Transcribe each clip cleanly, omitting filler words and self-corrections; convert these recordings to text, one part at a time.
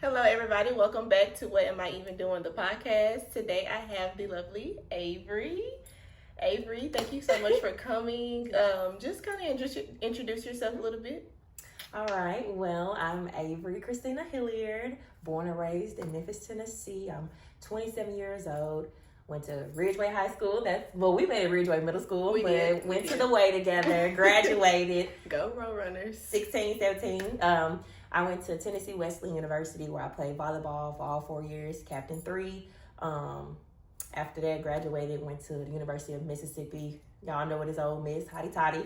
Hello, everybody. Welcome back to What Am I Even Doing? The podcast. Today I have the lovely Avery. Avery, thank you so much for coming. Just kind of introduce yourself a little bit. All right. Well, I'm Avery Christina Hilliard, born and raised in Memphis, Tennessee. I'm 27 years old. Went to Ridgeway High School. We met at Ridgeway Middle School, went to the way together, graduated. Go Roadrunners. 16, 17. I went to Tennessee Wesleyan University where I played volleyball for all 4 years, captain 3. After that, graduated, went to the University of Mississippi. Y'all know what is Ole Miss, hotty toddy.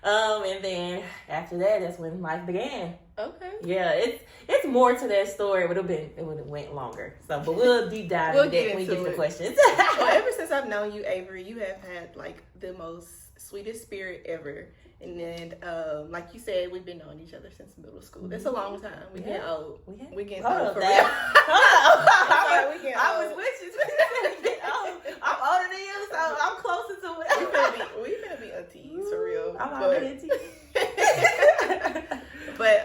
And then after that, that's when life began. Okay. Yeah, it's more to that story. It would have went longer. So, but we'll deep dive into that when we get to the questions. Well, ever since I've known you, Avery, you have had like the most sweetest spirit ever. And then, like you said, we've been knowing each other since middle school. That's a long time. We get old. We get old for real. I was with you. We get old. I'm older than you, so I'm closer to it. We finna be aunties for real. I'm already auntie. But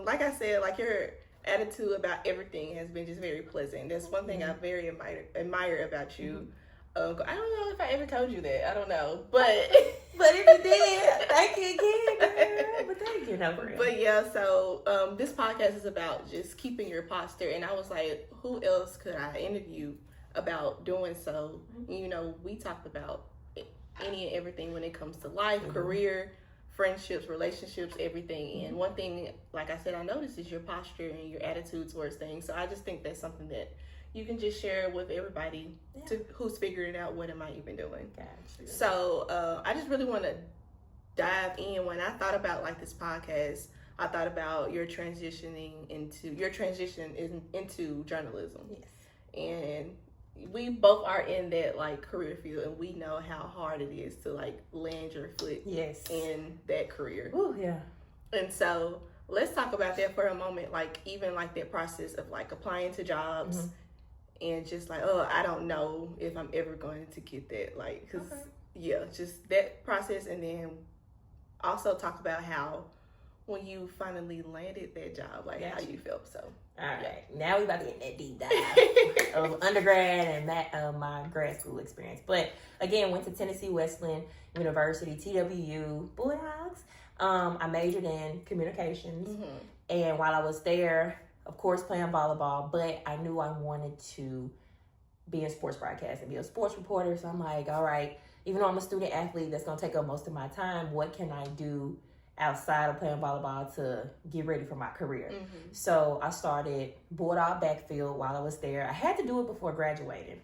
like I said, like your attitude about everything has been just very pleasant. That's one thing I very admire about you. I don't know if I ever told you that. I don't know, but if you did, thank you again, girl. But thank you, no for real. But yeah, so this podcast is about just keeping your posture, and I was like, who else could I interview about doing so? You know, we talked about any and everything when it comes to life, career, friendships, relationships, everything. And one thing, like I said, I noticed is your posture and your attitude towards things. So I just think that's something that you can just share with everybody who's figuring out what am I even doing. Gotcha. So I just really want to dive in. When I thought about like this podcast, I thought about your transition into journalism. Yes. And we both are in that like career field, and we know how hard it is to like land your foot in that career. Oh yeah. And so let's talk about that for a moment. Like even like that process of like applying to jobs. And just like, I don't know if I'm ever going to get that. Like, cause just that process. And then also talk about how when you finally landed that job, like how you felt. So, all right, now we about to get that deep dive of undergrad and my grad school experience. But again, went to Tennessee Wesleyan University, TWU, Bulldogs. I majored in communications, and while I was there, of course, playing volleyball, but I knew I wanted to be in sports broadcast and be a sports reporter. So I'm like, all right, even though I'm a student athlete, that's going to take up most of my time. What can I do outside of playing volleyball to get ready for my career? So I started Bulldog backfield while I was there. I had to do it before graduating.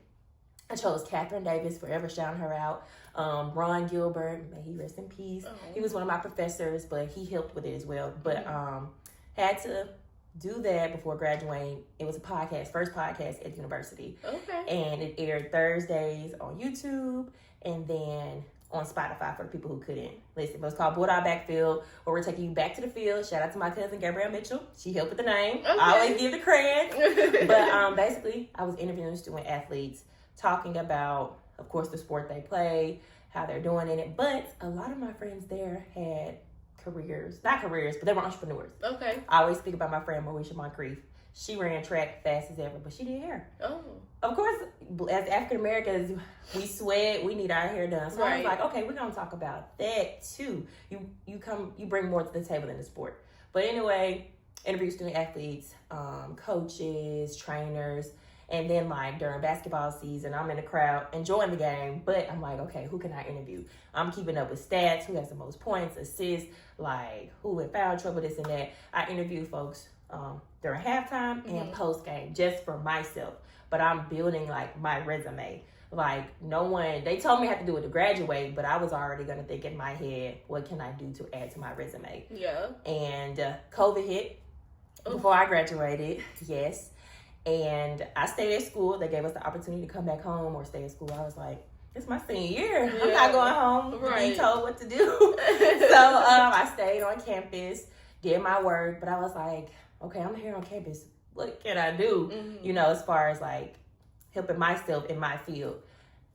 I chose Catherine Davis, forever shouting her out. Ron Gilbert, may he rest in peace. He was one of my professors, but he helped with it as well. But had to do that before graduating. It was a podcast, first podcast at the university. Okay. And it aired Thursdays on YouTube and then on Spotify for the people who couldn't listen. It was called Bulldog Backfield, where we're taking you back to the field. Shout out to my cousin Gabrielle Mitchell. She helped with the name. Okay. I always give the credit. But basically, I was interviewing student athletes, talking about, of course, the sport they play, how they're doing in it. But a lot of my friends there had not careers, but they were entrepreneurs. Okay. I always speak about my friend Marisha Moncrief. She ran track fast as ever, but she did hair. Oh. Of course, as African Americans, we sweat, we need our hair done. So I was like, okay, we're gonna talk about that too. You bring more to the table than the sport. But anyway, interview student athletes, coaches, trainers. And then, like, during basketball season, I'm in the crowd enjoying the game, but I'm like, okay, who can I interview? I'm keeping up with stats, who has the most points, assists, like, who in foul trouble, this and that. I interview folks during halftime and post-game just for myself, but I'm building, like, my resume. Like, they told me I had to do it to graduate, but I was already going to think in my head, what can I do to add to my resume? Yeah. And COVID hit before I graduated, yes. And I stayed at school. They gave us the opportunity to come back home or stay at school. I was like, it's my senior year. Yeah. I'm not going home to be told what to do. So I stayed on campus, did my work. But I was like, okay, I'm here on campus. What can I do? You know, as far as like helping myself in my field.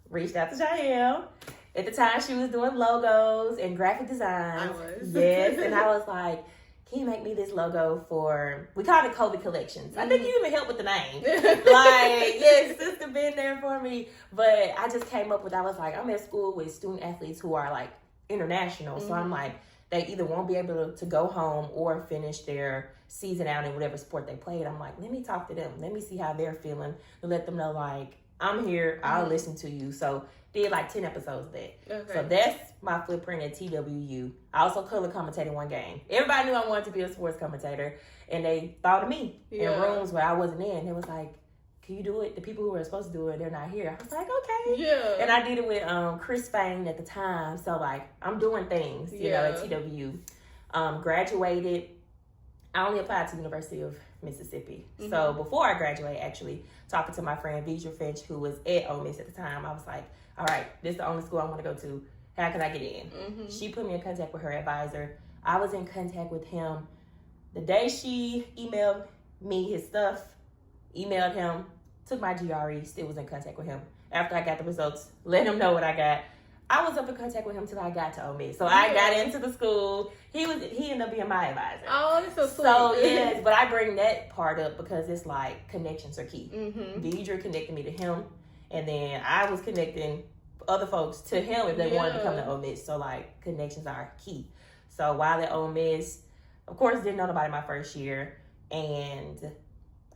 Reached out to Jael. At the time, she was doing logos and graphic design. I was. Yes. And I was like, can you make me this logo for, we called it COVID Collections. I think you even helped with the name. Like, yes, sister been there for me. But I just came up with, I was like, I'm at school with student athletes who are like international. So I'm like, they either won't be able to go home or finish their season out in whatever sport they played. I'm like, let me talk to them. Let me see how they're feeling. To let them know, like, I'm here. I'll listen to you. So did like 10 episodes of that. Okay. So that's my footprint at TWU. I also color commentated one game. Everybody knew I wanted to be a sports commentator, and they thought of me in rooms where I wasn't in. It was like, can you do it? The people who are supposed to do it, they're not here. I was like, okay. Yeah. And I did it with Chris Fain at the time. So like, I'm doing things, you know, at TWU. Graduated. I only applied to the University of Mississippi. So before I graduated, actually, talking to my friend Vidra Finch, who was at Ole Miss at the time, I was like, all right, this is the only school I want to go to. How can I get in? She put me in contact with her advisor. I was in contact with him. The day she emailed me his stuff, emailed him, took my GRE, still was in contact with him. After I got the results, let him know what I got. I was up in contact with him till I got to Ole Miss. So I got into the school. He ended up being my advisor. Oh, that's so sweet. So yes, but I bring that part up because it's like connections are key. Deidre connected me to him, and then I was connecting other folks to him if they wanted to come to Ole Miss. So like connections are key. So while at Ole Miss, of course, didn't know nobody my first year, and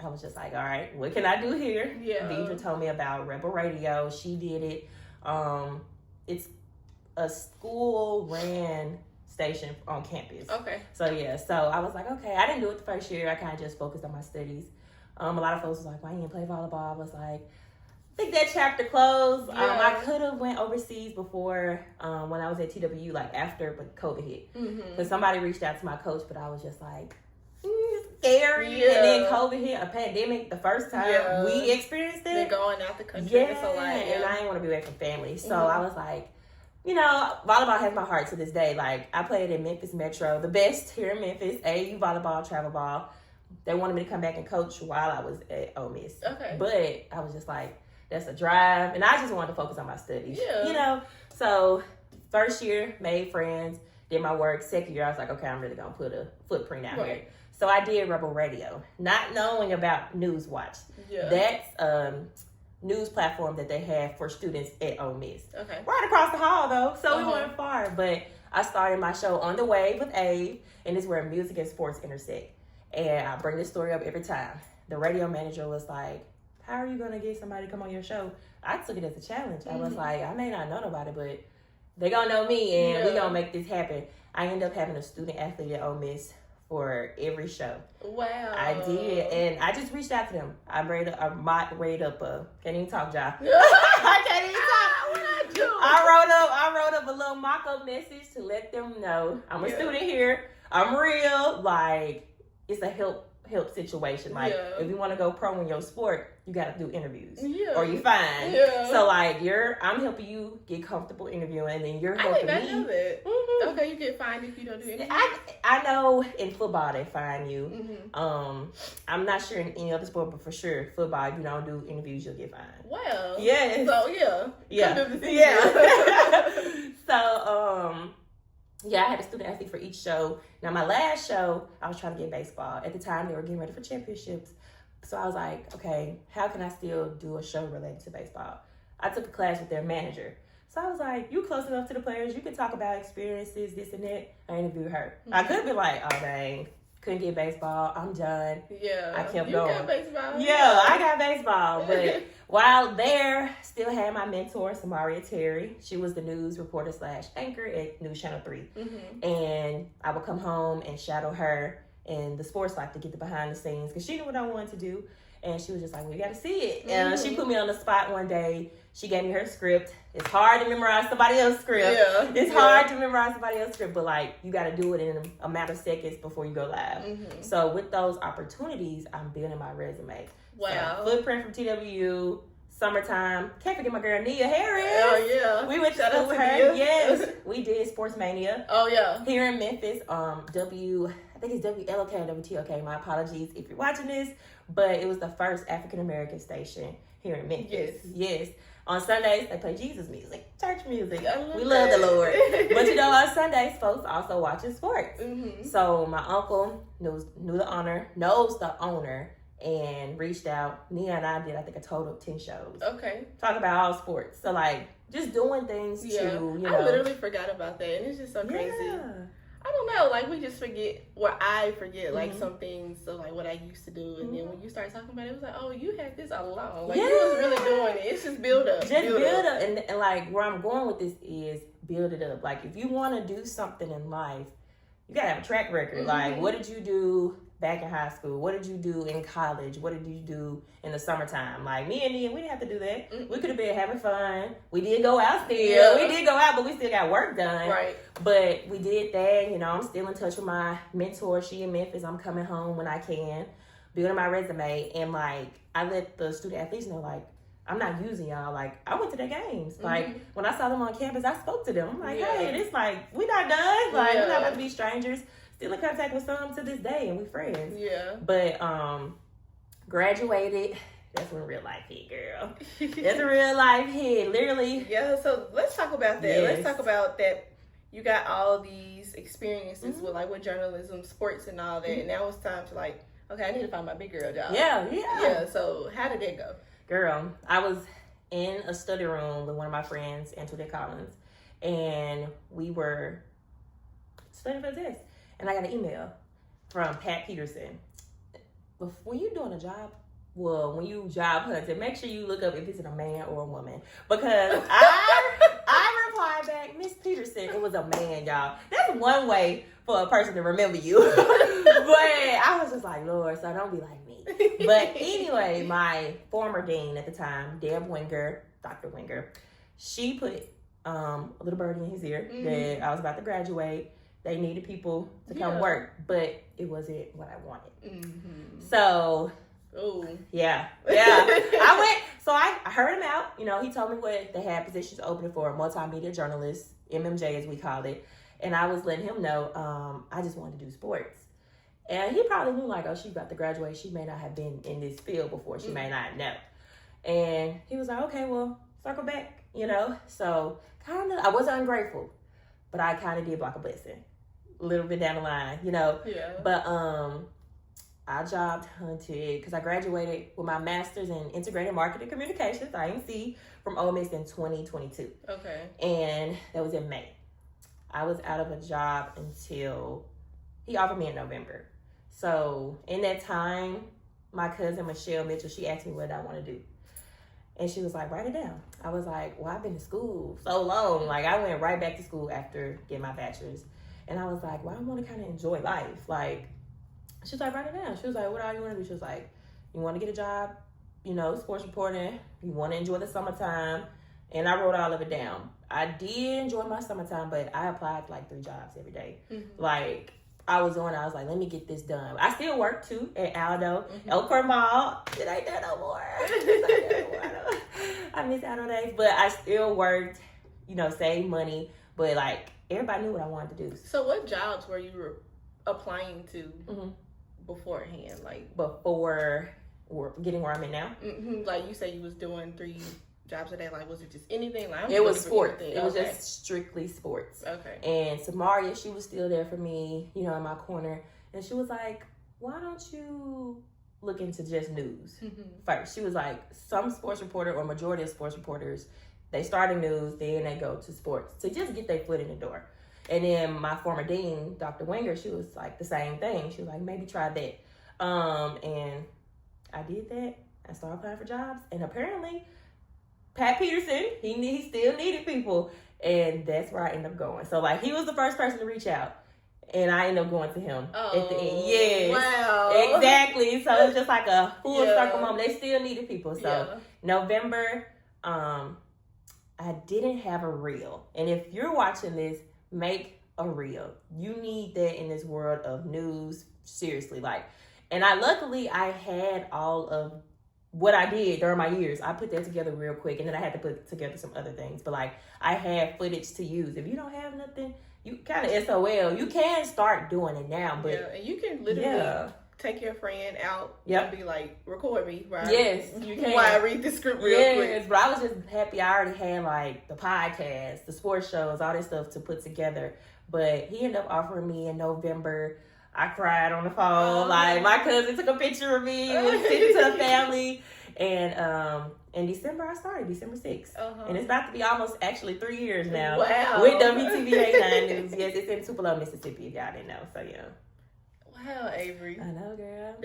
I was just like, all right, what can I do here? Yeah. Deidre told me about Rebel Radio. She did it. It's a school-ran station on campus. Okay. So, yeah. So, I was like, okay. I didn't do it the first year. I kind of just focused on my studies. A lot of folks was like, why you didn't play volleyball? I was like, I think that chapter closed. I could have went overseas before when I was at TWU, like after, but COVID hit. Because somebody reached out to my coach, but I was just like, scary. Yeah. And then COVID hit, a pandemic, the first time we experienced it. They're going out the country. Yeah, so like, and I didn't want to be away from family. So I was like, you know, volleyball has my heart to this day. Like, I played in Memphis Metro, the best here in Memphis, AAU volleyball, travel ball. They wanted me to come back and coach while I was at Ole Miss. Okay. But I was just like, that's a drive. And I just wanted to focus on my studies. Yeah. You know? So, first year, made friends, did my work. Second year, I was like, okay, I'm really going to put a footprint out here. So I did Rebel Radio, not knowing about Newswatch. Yeah. That's news platform that they have for students at Ole Miss. Okay. Right across the hall, though, so we weren't far. But I started my show On the Wave with Avery, and it's where music and sports intersect. And I bring this story up every time. The radio manager was like, how are you going to get somebody to come on your show? I took it as a challenge. I was like, I may not know nobody, but they going to know me, and we going to make this happen. I ended up having a student athlete at Ole Miss for every show. Wow. I did. And I just reached out to them. I can't even talk, y'all. I can't even talk. What I do? I wrote up a little mock-up message to let them know I'm a student here. I'm real. Like, it's a help situation. Like, if you want to go pro in your sport, you got to do interviews. Yeah. Or you fine. Yeah. So, like, I'm helping you get comfortable interviewing, and then you're helping me. I know that. Okay, you get fined if you don't do interviews. I know in football they fine you. I'm not sure in any other sport, but for sure, football, if you don't do interviews, you'll get fined. Well. Yes. So, So, I had a student athlete for each show. Now, my last show, I was trying to get baseball. At the time, they were getting ready for championships. So I was like, okay, how can I still do a show related to baseball? I took a class with their manager. So I was like, you close enough to the players. You can talk about experiences, this and that. I interviewed her. I could have been like, oh, dang, couldn't get baseball. I'm done. Yeah. I kept going. You got baseball. Yeah, I got baseball. But while there, still had my mentor, Samaria Terry. She was the news reporter / anchor at News Channel 3. And I would come home and shadow her in the sports life to get the behind the scenes because she knew what I wanted to do. And she was just like, well, you got to see it. And she put me on the spot one day. She gave me her script. It's hard to memorize somebody else's script. Yeah. It's hard to memorize somebody else's script, but like you got to do it in a matter of seconds before you go live. So with those opportunities, I'm building my resume. Wow. So, footprint from TWU, summertime. Can't forget my girl Nia Harris. Oh yeah. We went to school with her. Yes. We did Sports Mania. Oh yeah. Here in Memphis, I think it's WLOK and WTOK. My apologies if you're watching this, but it was the first African American station here in Memphis. Yes. On Sundays, they play Jesus music, church music. We love love the Lord. But you know, on Sundays, folks also watching sports. Mm-hmm. So my uncle knows the owner, and reached out. Nia and I did, I think, a total of 10 shows. Okay. Talk about all sports. So, like, just doing things to, you know. I literally forgot about that, and it's just so crazy. Yeah. I don't know, like, we just forget, I forget, like, Mm-hmm. some things, so, like, what I used to do, and Mm-hmm. then when you start talking about it, it was like, oh, you had this all along. Like, you was really doing it. It's just build up. Just build up. And, like, where I'm going with this is build it up. Like, if you want to do something in life, you got to have a track record. Mm-hmm. Like, what did you do back in high school? What did you do in college? What did you do in the summertime? Like, me and Nia, we didn't have to do that. Mm-hmm. We could have been having fun. We did go out still. Yeah. We did go out, but we still got work done. Right. But we did that. You know, I'm still in touch with my mentor. She in Memphis. I'm coming home when I can, building my resume. And, like, I let the student athletes know, like, I'm not using y'all. Like, I went to their games. Mm-hmm. Like, when I saw them on campus, I spoke to them. I'm like, Yeah. hey, and it's like, we not done. Like, Yeah. we're not about to be strangers. Still in contact with some to this day, and we friends. Yeah. But graduated. That's when real life hit, girl. That's a real life hit, literally. Yeah, so let's talk about that. Yes. Let's talk about that. You got all these experiences Mm-hmm. with, like, with journalism, sports, and all that, and now it's time to, like, okay, I need to find my big girl job. Yeah, so how did that go? Girl, I was in a study room with one of my friends, Antoinette Collins, and we were studying for this. And I got an email from Pat Peterson. When you're doing a job, when you job hunting, make sure you look up if it's a man or a woman. Because I replied back, Miss Peterson, it was a man, y'all. That's one way for a person to remember you. But I was just like, Lord, so don't be like me. But anyway, my former dean at the time, Deb Winger, Dr. Winger, she put a little birdie in his ear that I was about to graduate. They needed people to come work, but it wasn't what I wanted. Mm-hmm. So, yeah. I went, so I heard him out. You know, he told me what they had positions open for, multimedia journalist, MMJ as we call it. And I was letting him know I just wanted to do sports. And he probably knew, like, oh, she's about to graduate. She may not have been in this field before. She may not know. And he was like, okay, well, circle back, you know. So, kind of, I wasn't ungrateful, but I kind of did block a blessing a little bit down the line, you know. Yeah. But I job hunted because I graduated with my master's in integrated marketing communications, IMC, from Ole Miss in 2022. Okay. And that was in May. I was out of a job until he offered me in November. So in that time, my cousin Michelle Mitchell, she asked me what I want to do. And she was like, write it down. I was like, well, I've been to school so long. Like, I went right back to school after getting my bachelor's. And I was like, well, I want to kind of enjoy life. Like, she was like, write it down. She was like, what all you want to do? She was like, you want to get a job, you know, sports reporting. You want to enjoy the summertime. And I wrote all of it down. I did enjoy my summertime, but I applied for like 3 jobs every day. Mm-hmm. Like, I was like, let me get this done. I still work too at Aldo, Elkhorn Mall. It ain't there no more. I miss Aldo days, but I still worked, you know, saved money. But like, everybody knew what I wanted to do. So what jobs were you applying to beforehand? Like, before getting where I'm in now? Mm-hmm. Like, you say you was doing 3 jobs a day. Like, was it just anything? Like, it was sports. It was just strictly sports. Okay. And Samaria, she was still there for me, you know, in my corner. And she was like, why don't you look into just news first? She was like, some sports reporter or majority of sports reporters, they start in news, then they go to sports to just get their foot in the door. And then my former dean, Dr. Winger, she was like the same thing. She was like, maybe try that. And I did that. I started applying for jobs. And apparently, Pat Peterson, he still needed people. And that's where I ended up going. So, like, he was the first person to reach out. And I ended up going to him at the end. Yes. Wow. Exactly. So, it's just like a full circle moment. They still needed people. So, November, I didn't have a reel. And if you're watching this, make a reel. You need that in this world of news. Seriously. Like, and luckily, I had all of what I did during my years. I put that together real quick, and then I had to put together some other things. But like, I had footage to use. If you don't have nothing, you kind of SOL. You can start doing it now, but and you can literally take your friend out Yep. and be like, record me, right? Yes, you can. While I read the script real quick. Yes, but I was just happy I already had like the podcast, the sports shows, all this stuff to put together. But he ended up offering me in November. I cried on the phone. Like my cousin took a picture of me, was sent to the family. And in December I started, December 6th. And it's about to be almost actually 3 years now. Wow. With WTVA 9 News. Yes, it's in Tupelo, Mississippi, if y'all didn't know. So yeah. Wow, Avery. I know, girl.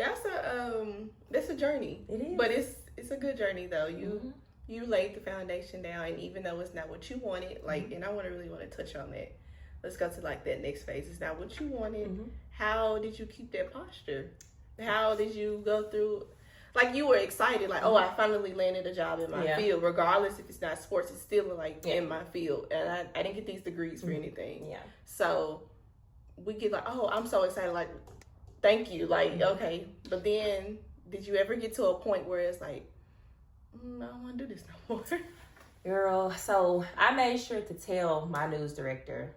That's a journey. It is. But it's a good journey though. You laid the foundation down, and even though it's not what you wanted, like, and I really want to touch on that. Let's go to like that next phase. It's not what you wanted. How did you keep that posture? How did you go through? Like, you were excited, like, oh, I finally landed a job in my field, regardless if it's not sports. It's still like in my field, and I didn't get these degrees for anything. Yeah. So we get like, oh, I'm so excited, like, thank you, like, okay. But then, did you ever get to a point where it's like, I don't want to do this no more? Girl, so I made sure to tell my news director,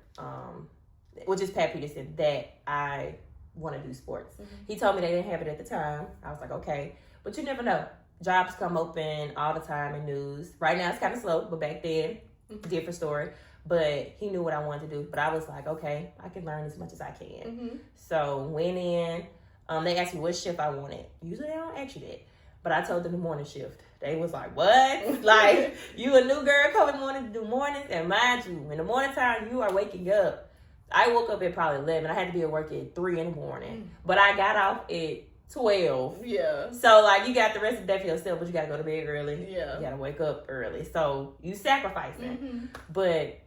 which is Pat Peterson, that I want to do sports. He told me they didn't have it at the time. I was like, okay. But you never know. Jobs come open all the time in news. Right now it's kind of slow, but back then, different story. But he knew what I wanted to do. But I was like, okay, I can learn as much as I can. So went in. They asked me what shift I wanted. Usually they don't ask you that. But I told them the morning shift. They was like, what? Like, you a new girl coming morning to do mornings? And mind you, in the morning time, you are waking up. I woke up at probably 11. I had to be at work at 3 in the morning. But I got off at 12. Yeah. So, like, you got the rest of the day for yourself, but you got to go to bed early. Yeah. You got to wake up early. So, you sacrificing. But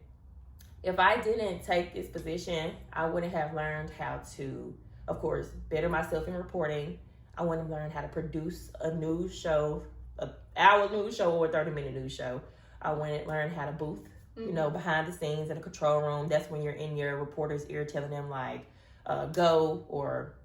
if I didn't take this position, I wouldn't have learned how to, of course, better myself in reporting. I wouldn't have learned how to produce a news show, an hour news show or a 30-minute news show. I wouldn't learn how to booth, you know, behind the scenes in a control room. That's when you're in your reporter's ear telling them, like, go or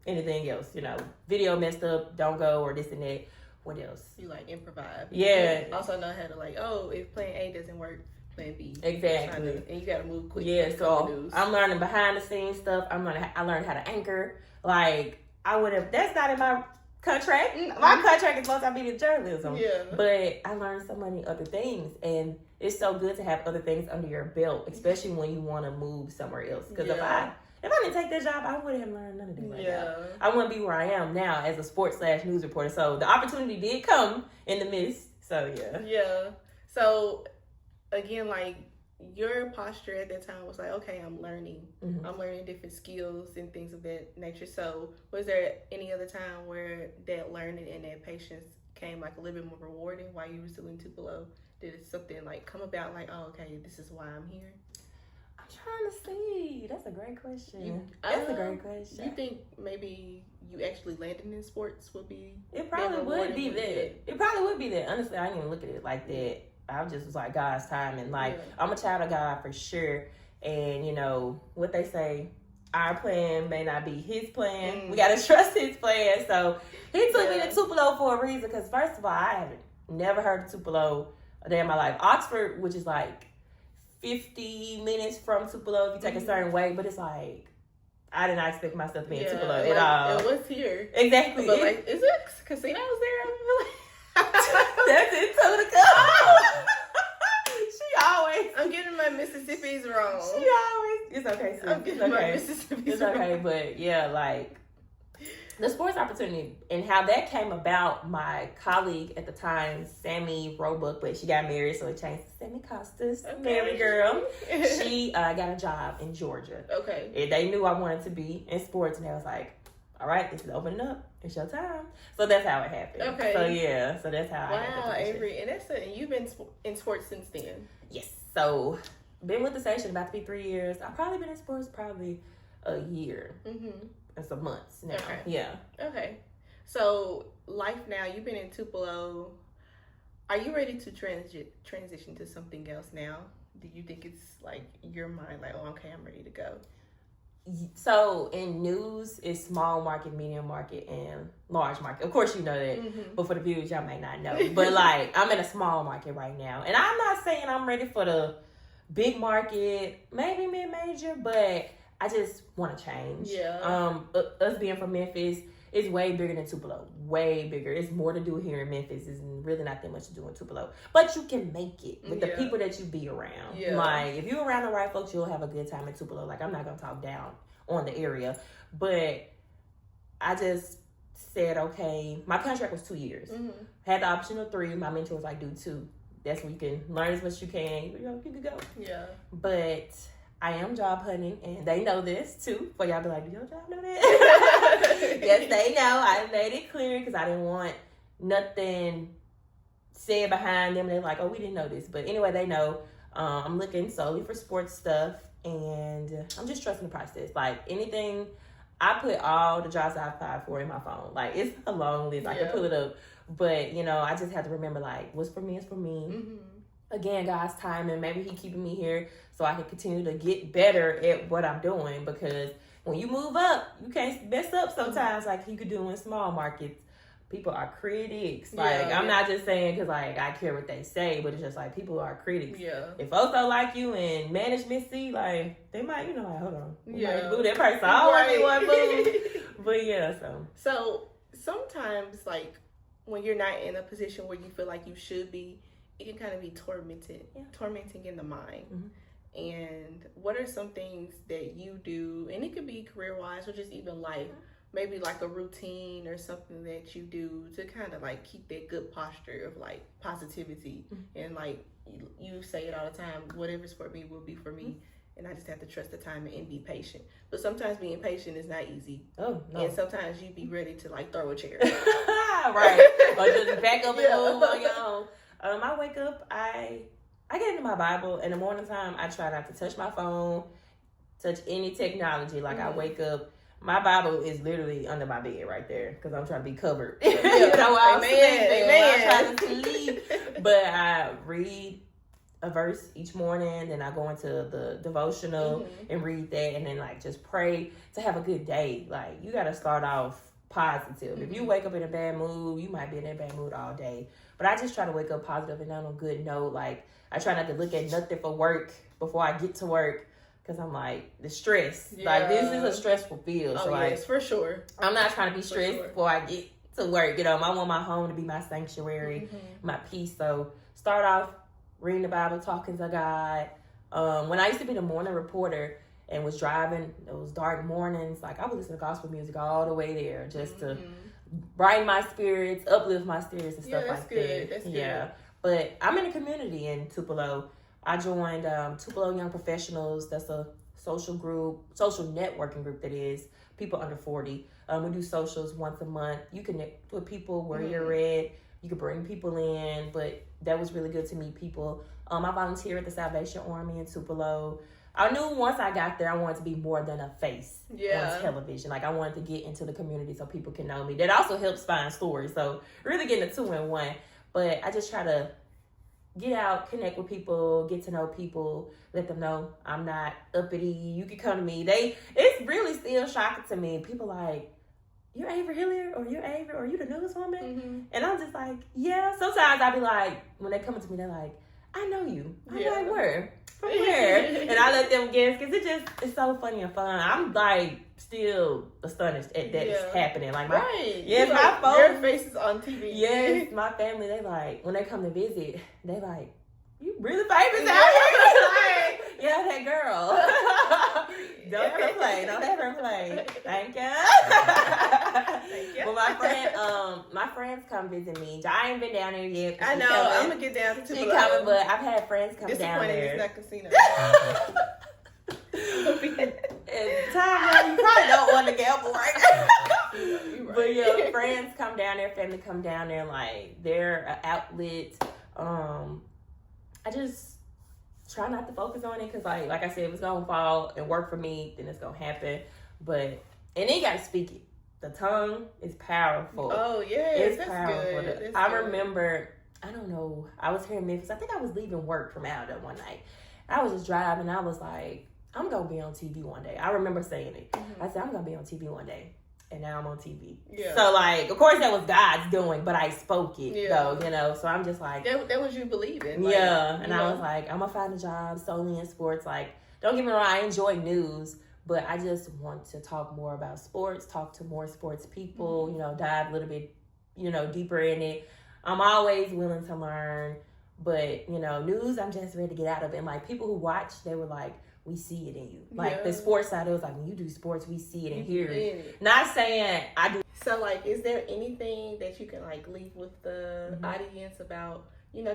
anything else, you know, video messed up, don't go, or this and that. What else? You like improvise. Yeah. You also know how to, like, oh, if plan A doesn't work, plan B. Exactly. And you got to move quick. Yeah, so I'm learning behind the scenes stuff. I learned how to anchor. Like, that's not in my contract. My contract is supposed to be the journalism. Yeah. But I learned so many other things, and it's so good to have other things under your belt, especially when you want to move somewhere else. Because if I didn't take that job, I wouldn't have learned none of this right now. I wouldn't be where I am now as a sports/news reporter. So the opportunity did come in the midst. So yeah. Yeah. So again, like, your posture at that time was like, okay, I'm learning. I'm learning different skills and things of that nature. So was there any other time where that learning and that patience came like a little bit more rewarding while you were still in Tupelo? Did it something like come about like, oh, okay, this is why I'm here? I'm trying to see. That's a great question. That's a great question. You think maybe you actually landing in sports would be? It probably would be that. It probably would be that. Honestly, I didn't even look at it like that. I just was like, God's timing. Like, I'm a child of God for sure. And, you know, what they say, our plan may not be his plan. We got to trust his plan. So, he took me to Tupelo for a reason. Because, first of all, I haven't never heard of Tupelo a day in my life. Oxford, which is like 50 minutes from Tupelo if you take a certain way. But it's like, I did not expect myself to be in Tupelo at all. It was here. Exactly. But, like, is it casinos there? That's it, Tunica. She always. I'm getting my Mississippi's wrong. She always. It's okay, sis. I'm getting my Mississippi's It's okay, wrong. But yeah, like the sports opportunity and how that came about. My colleague at the time, Sammy Roebuck, but she got married, so it changed to Sammy Costas, married girl. She got a job in Georgia. Okay. And they knew I wanted to be in sports, and they was like, all right, this is opening up. It's your time. So that's how it happened. Okay. So yeah, so that's how I got the position. Avery. And you've been in sports since then. Yes. So been with the station about to be 3 years. I've probably been in sports probably a year. And some months now. Okay. Yeah. Okay. So life now, you've been in Tupelo. Are you ready to transition to something else now? Do you think it's like your mind, like, oh, okay, I'm ready to go? So in news, it's small market, medium market, and large market. Of course, you know that, but for the viewers, y'all may not know. But like, I'm in a small market right now, and I'm not saying I'm ready for the big market, maybe mid-major, but I just want to change. Yeah. Us being from Memphis, it's way bigger than Tupelo. Way bigger. It's more to do here in Memphis. It's really not that much to do in Tupelo. But you can make it with the people that you be around. Yeah. Like, if you're around the right folks, you'll have a good time in Tupelo. Like, I'm not going to talk down on the area. But I just said, okay, my contract was 2 years. Mm-hmm. Had the option of 3. My mentor was like, do 2. That's when you can learn as much as you can. You can go. Yeah. But I am job hunting, and they know this too. For y'all be like, do your job know that? Yes, they know. I made it clear because I didn't want nothing said behind them. They're like, oh, we didn't know this. But anyway, they know. I'm looking solely for sports stuff, and I'm just trusting the process. Like, anything, I put all the jobs I applied for in my phone. Like, it's a long list. I can pull it up. But, you know, I just have to remember, like, what's for me is for me. Mm-hmm. Again, God's timing. Maybe He keeping me here so I can continue to get better at what I'm doing. Because when you move up, you can't mess up sometimes like you could do in small markets. People are critics. Like, I'm not just saying because, like, I care what they say, but it's just, like, people are critics. Yeah. If folks don't like you and management see, like, they might, you know, like, hold on. We might boo that person. I don't want anyone boo. But, yeah, So, sometimes, like, when you're not in a position where you feel like you should be, it can kind of be tormenting in the mind. Mm-hmm. And what are some things that you do, and it could be career-wise or just even life, maybe like a routine or something that you do to kind of like keep that good posture of like positivity, and like you say it all the time, whatever's for me will be for me, and I just have to trust the timing and be patient. But sometimes being patient is not easy. Oh, no. And sometimes you be ready to like throw a chair. Right. Or just back up and move on your own. I wake up, I get into my Bible. In the morning time, I try not to touch my phone, touch any technology. Like, I wake up, my Bible is literally under my bed right there because I'm trying to be covered. You know, I'm trying to sleep. But I read a verse each morning, then I go into the devotional and read that, and then like just pray to have a good day. Like, you got to start off positive. If you wake up in a bad mood, you might be in a bad mood all day. But I just try to wake up positive and on a good note. Like, I try not to look at nothing for work before I get to work because I'm like, the stress. Yeah. Like, this is a stressful field. So yes, for sure. I'm not trying to be stressed before I get to work. You know, I want my home to be my sanctuary, my peace. So start off reading the Bible, talking to God. When I used to be the morning reporter and was driving those dark mornings, like, I would listen to gospel music all the way there just to brighten my spirits, uplift my spirits and stuff like that. That's good. Yeah. But I'm in a community in Tupelo. I joined Tupelo Young Professionals. That's a social networking group that is people under 40. We do socials once a month. You connect with people where you're at. You can bring people in, but that was really good to meet people. I volunteer at the Salvation Army in Tupelo. I knew once I got there, I wanted to be more than a face on television. Like, I wanted to get into the community so people can know me. That also helps find stories. So really getting a 2-in-1. But I just try to get out, connect with people, get to know people, let them know I'm not uppity. You can come to me. It's really still shocking to me. People like, you're Avery Hilliard, or you're Avery, or you the newswoman? And I'm just like, yeah. Sometimes I'll be like, when they come up to me, they're like, I know you. I'm like, where? From where? And I let them guess because it's so funny and fun. I'm like still astonished at that it's happening. Like, my my phone, your face is on TV. Yes, my family, they like, when they come to visit, they like, you really famous out here? Like, yeah, that girl. Don't have her play. Don't have her play. Thank you. Thank you. Well, my friends come visit me. I ain't been down there yet. I know. I'm gonna get down to She coming, but I've had friends come down there. It's not casino. And Tyra, you probably don't want to gamble right now. You're right. But yeah, friends come down there, family come down there, like, they're an outlet. I just try not to focus on it because, like I said, if it's gonna fall and work for me, then it's gonna happen. And then you gotta speak it. The tongue is powerful. Oh yeah, it's powerful. Good. I remember, I don't know, I was here in Memphis. I think I was leaving work from out there one night. I was just driving. I was like, I'm gonna be on TV one day. I remember saying it. I said, I'm gonna be on TV one day. And now I'm on TV. Yeah. So, like, of course that was God's doing, but I spoke it, though, you know. So I'm just like, that was you believing. Like, yeah. And I was like, I'm gonna find a job solely in sports. Like, don't get me wrong, I enjoy news, But I just want to talk more about sports, talk to more sports people, dive a little bit, deeper in it. I'm always willing to learn, but, news, I'm just ready to get out of it. And, like, people who watch, they were like, we see it in you. Like, the sports side, it was like, when you do sports, we see it and hear it. Not saying I do. So, like, is there anything that you can, like, leave with the audience about,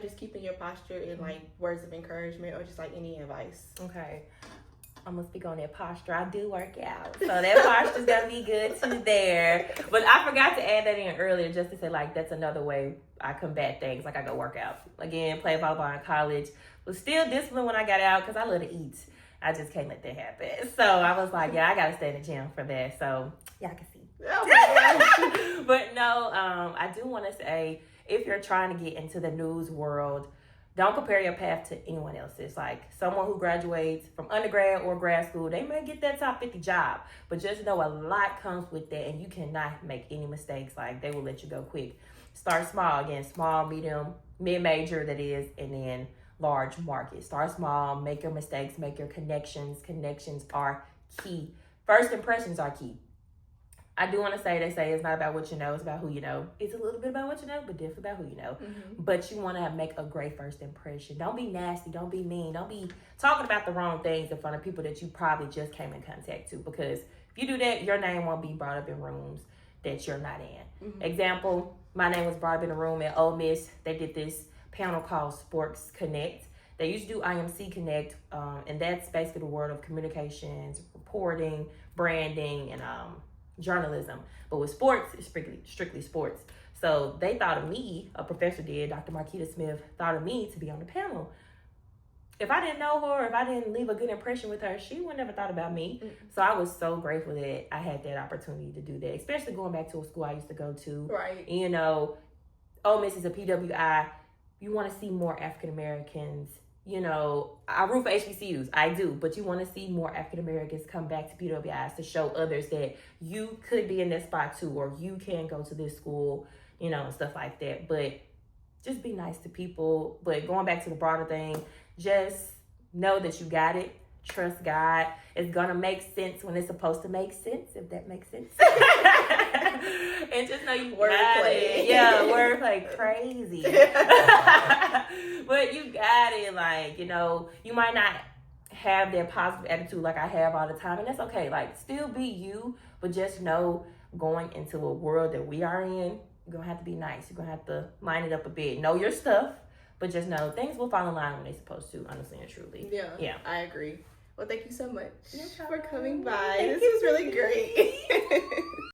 just keeping your posture and, like, words of encouragement or just, like, any advice? Okay. I'm going to speak on that posture. I do work out. So that posture's going to be good too there. But I forgot to add that in earlier just to say, like, that's another way I combat things. Like, I go work out. Again, play volleyball in college. Was still disciplined when I got out because I love to eat. I just can't let that happen. So I was like, I got to stay in the gym for that. So y'all can see. Oh, but no, I do want to say, if you're trying to get into the news world, don't compare your path to anyone else's. Like, someone who graduates from undergrad or grad school, they may get that top 50 job, but just know a lot comes with that, and you cannot make any mistakes. Like, they will let you go quick. Start small. Again, small, medium, mid-major, that is, and then large market. Start small, make your mistakes, make your connections. Connections are key. First impressions are key. I do want to say, they say it's not about what you know, it's about who you know. It's a little bit about what you know, but different about who you know. But you want to make a great first impression. Don't be nasty. Don't be mean. Don't be talking about the wrong things in front of people that you probably just came in contact to. Because if you do that, your name won't be brought up in rooms that you're not in. Example, my name was brought up in a room at Ole Miss. They did this panel called Sports Connect. They used to do IMC Connect, and that's basically the world of communications, reporting, branding, and journalism. But with sports, it's strictly sports. So they thought of me, a professor did, Dr. Marquita Smith, thought of me to be on the panel. If I didn't know her, if I didn't leave a good impression with her, she would never thought about me. So I was so grateful that I had that opportunity to do that, especially going back to a school I used to go to. Right. Ole Miss is a PWI. You want to see more African Americans. I root for HBCUs. I do. But you want to see more African Americans come back to PWIs to show others that you could be in this spot too, or you can go to this school, and stuff like that. But just be nice to people. But going back to the broader thing, just know that you got it. Trust God. It's going to make sense when it's supposed to make sense, if that makes sense. And just know you got it. Yeah, wordplay crazy. But you got it. Like, you might not have that positive attitude like I have all the time, and that's okay. Like, still be you, but just know going into a world that we are in, you're going to have to be nice. You're going to have to line it up a bit. Know your stuff, but just know things will fall in line when they're supposed to, honestly and truly. Yeah, I agree. Well, thank you so much No for coming by. Thank This was really great.